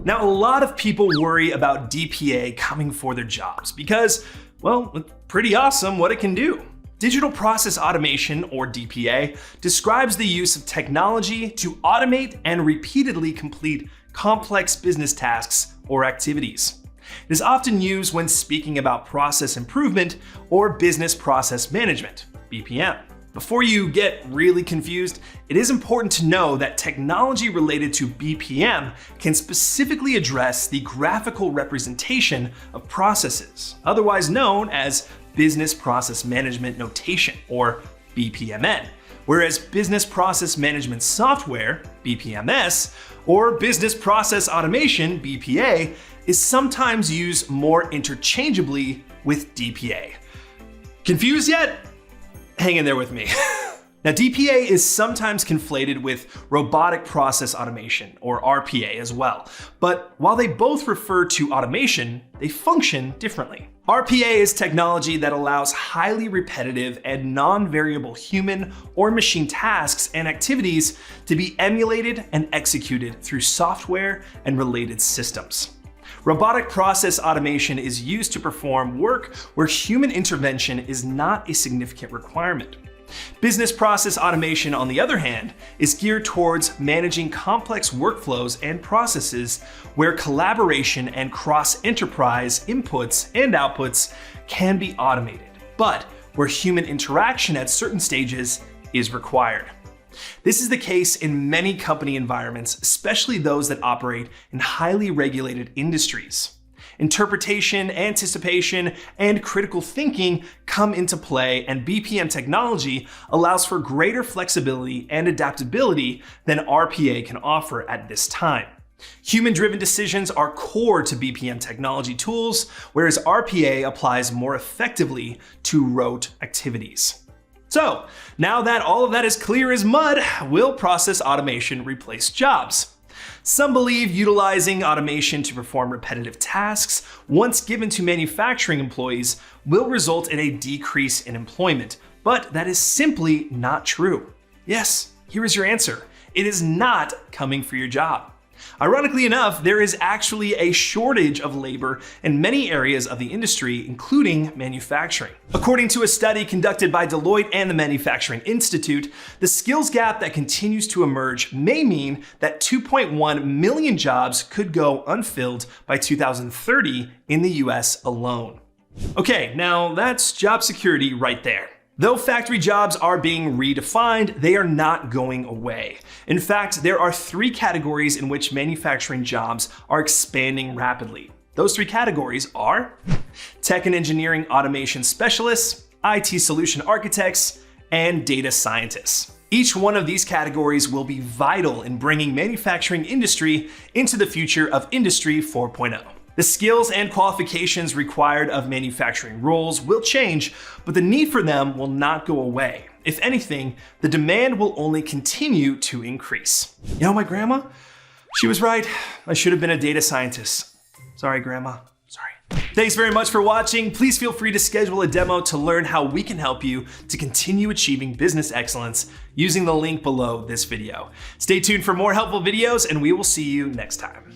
Now, a lot of people worry about DPA coming for their jobs because, well, it's pretty awesome what it can do. Digital process automation, or DPA, describes the use of technology to automate and repeatedly complete complex business tasks or activities. It is often used when speaking about process improvement or business process management, BPM. Before you get really confused, it is important to know that technology related to BPM can specifically address the graphical representation of processes, otherwise known as Business Process Management Notation, or BPMN, whereas Business Process Management Software, BPMS, or Business Process Automation, BPA, is sometimes used more interchangeably with DPA. Confused yet? Hang in there with me. Now, DPA is sometimes conflated with robotic process automation, or RPA, as well. But while they both refer to automation, they function differently. RPA is technology that allows highly repetitive and non-variable human or machine tasks and activities to be emulated and executed through software and related systems. Robotic process automation is used to perform work where human intervention is not a significant requirement. Business process automation, on the other hand, is geared towards managing complex workflows and processes where collaboration and cross-enterprise inputs and outputs can be automated, but where human interaction at certain stages is required. This is the case in many company environments, especially those that operate in highly regulated industries. Interpretation, anticipation, and critical thinking come into play, and BPM technology allows for greater flexibility and adaptability than RPA can offer at this time. Human-driven decisions are core to BPM technology tools, whereas RPA applies more effectively to rote activities. So, now that all of that is clear as mud, will process automation replace jobs? Some believe utilizing automation to perform repetitive tasks, once given to manufacturing employees, will result in a decrease in employment, but that is simply not true. Yes, here is your answer. It is not coming for your job. Ironically enough, there is actually a shortage of labor in many areas of the industry, including manufacturing. According to a study conducted by Deloitte and the Manufacturing Institute, the skills gap that continues to emerge may mean that 2.1 million jobs could go unfilled by 2030 in the US alone. Okay, now that's job security right there. Though factory jobs are being redefined, they are not going away. In fact, there are 3 categories in which manufacturing jobs are expanding rapidly. Those 3 categories are tech and engineering automation specialists, IT solution architects, and data scientists. Each one of these categories will be vital in bringing manufacturing industry into the future of Industry 4.0. The skills and qualifications required of manufacturing roles will change, but the need for them will not go away. If anything, the demand will only continue to increase. You know, my grandma, she was right. I should have been a data scientist. Sorry, Grandma. Sorry. Thanks very much for watching. Please feel free to schedule a demo to learn how we can help you to continue achieving business excellence using the link below this video. Stay tuned for more helpful videos, and we will see you next time.